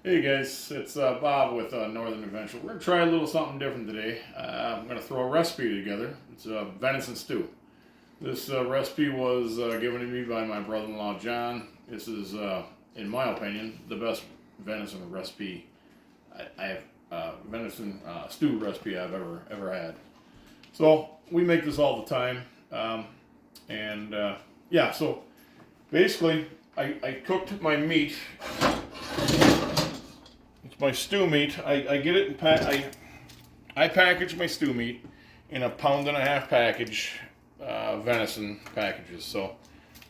Hey guys, it's Bob with Northern Adventure. We're going to try a little something different today. I'm going to throw a recipe together. It's a venison stew. This recipe was given to me by my brother-in-law John. This is, in my opinion, the best venison recipe I have, venison stew recipe I've ever had. So we make this all the time, yeah. So basically, I cooked my meat. It's my stew meat. I get it in I package my stew meat in a 1.5-pound package, venison packages. So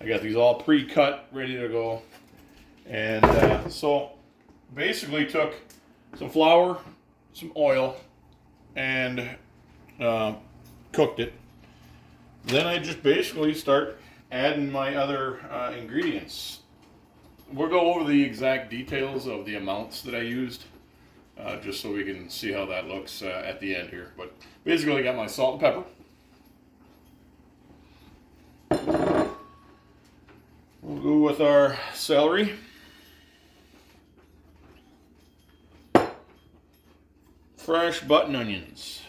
I got these all pre-cut, ready to go. And so basically took some flour, some oil, and cooked it. Then I just basically start adding my other ingredients. We'll go over the exact details of the amounts that I used, just so we can see how that looks at the end here. But basically I got my salt and pepper. We'll go with our celery. Fresh button onions.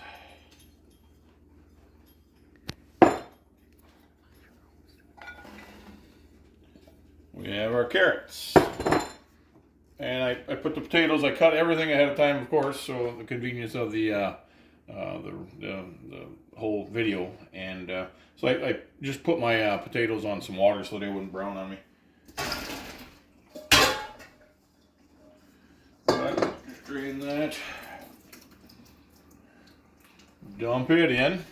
We have our carrots. And I put the potatoes, I cut everything ahead of time, of course, so the convenience of the whole video. And so I just put my potatoes on some water so they wouldn't brown on me. Just drain that. Dump it in.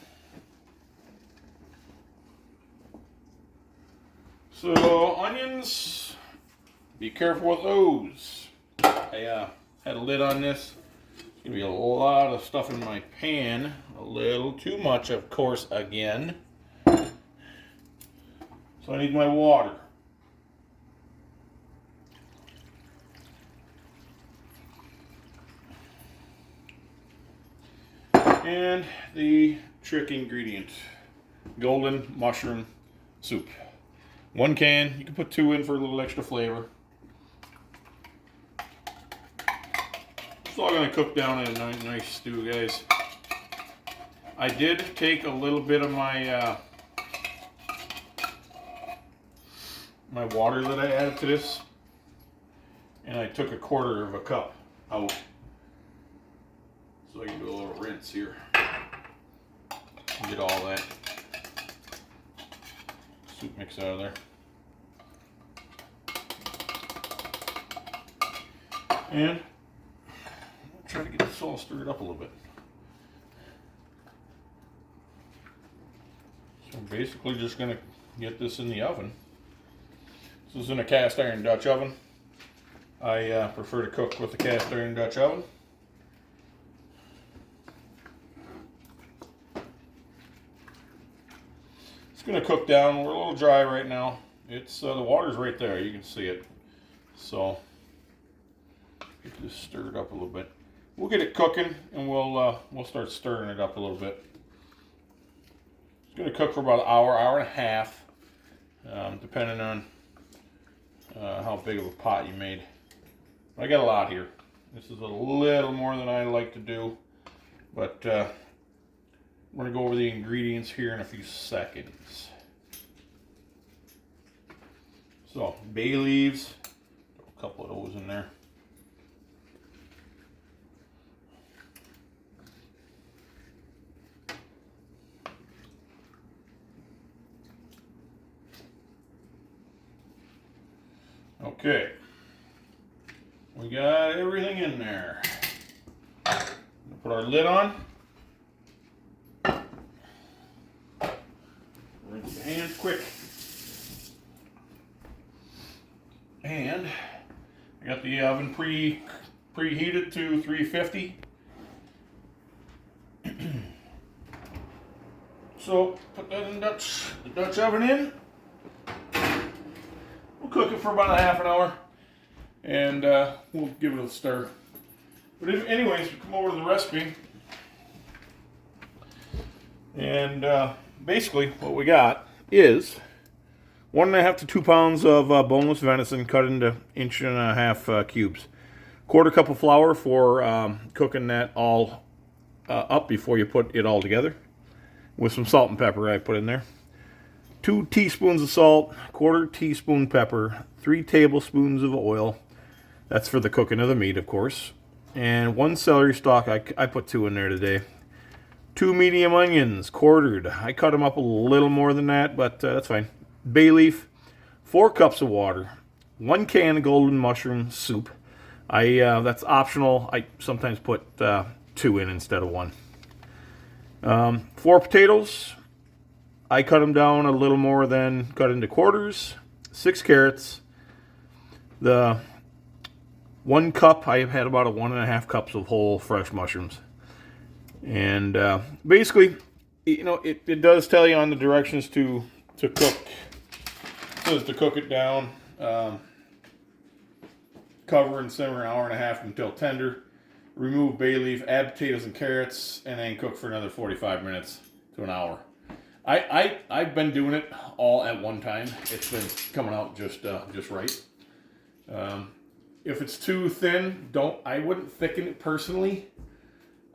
So onions, be careful with those. I had a lid on this. There's gonna be a lot of stuff in my pan. A little too much, of course, again. So I need my water. And the trick ingredient, golden mushroom soup. 1 can, you can put 2 in for a little extra flavor. It's all gonna cook down in a nice stew, guys. I did take a little bit of my my water that I added to this, and I took 1/4 cup out. So I can do a little rinse here. Get all that soup mix out of there. And try to get this all stirred up a little bit. So I'm basically just going to get this in the oven. This is in a cast iron Dutch oven. I prefer to cook with the cast iron Dutch oven. It's going to cook down. We're a little dry right now. It's the water's right there. You can see it. So get this stirred up a little bit. We'll get it cooking, and we'll start stirring it up a little bit. It's going to cook for about an hour, hour and a half, depending on how big of a pot you made. I got a lot here. This is a little more than I like to do, but we're going to go over the ingredients here in a few seconds. So, bay leaves, a couple of those in there. Okay, we got everything in there. We'll put our lid on. Rinse your hands quick. And I got the oven preheated to 350. So put that in the Dutch oven in. We'll cook it for about a half an hour, and we'll give it a stir. But anyways, we come over to the recipe, and basically what we got is 1.5 to 2 pounds of boneless venison cut into 1.5 inch cubes. Quarter cup of flour for cooking that all up before you put it all together. With some salt and pepper I put in there. 2 teaspoons of salt, quarter teaspoon pepper, 3 tablespoons of oil. That's for the cooking of the meat, of course. And 1 celery stalk, I put 2 in there today. 2 medium onions, quartered. I cut them up a little more than that, but that's fine. Bay leaf, 4 cups of water, 1 can of golden mushroom soup. That's optional. I sometimes put 2 in instead of 1. 4 potatoes. I cut them down a little more than cut into quarters. 6 carrots. The 1 cup, I have had about 1.5 cups of whole fresh mushrooms. And basically, you know, it does tell you on the directions to cook. It says to cook it down. Cover and simmer 1.5 hours until tender. Remove bay leaf, add potatoes and carrots, and then cook for another 45 minutes to an hour. I've been doing it all at one time. It's been coming out just right. If it's too thin, I wouldn't thicken it personally.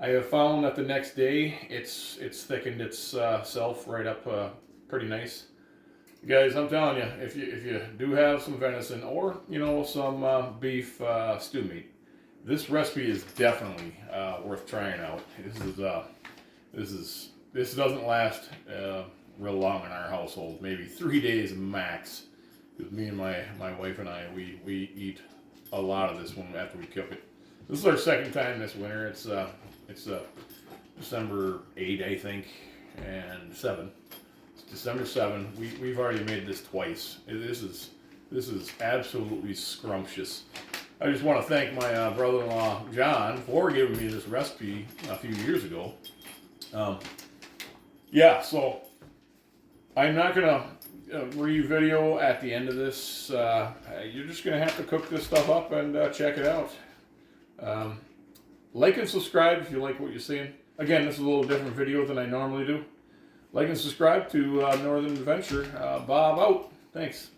I have found that the next day it's thickened itself right up pretty nice. Guys, I'm telling you, if you do have some venison or some beef stew meat, this recipe is definitely worth trying out. This doesn't last real long in our household, maybe 3 days max. Because me and my wife and I, we eat a lot of this one after we cook it. This is our second time this winter. It's December 8, I think, and 7. It's December 7. We've already made this twice. This is absolutely scrumptious. I just want to thank my brother-in-law John for giving me this recipe a few years ago. Yeah, so I'm not gonna re-video at the end of this. You're just gonna have to cook this stuff up and check it out. Like and subscribe if you like what you're seeing. Again, this is a little different video than I normally do. Like and subscribe to Northern Adventure. Bob out. Thanks.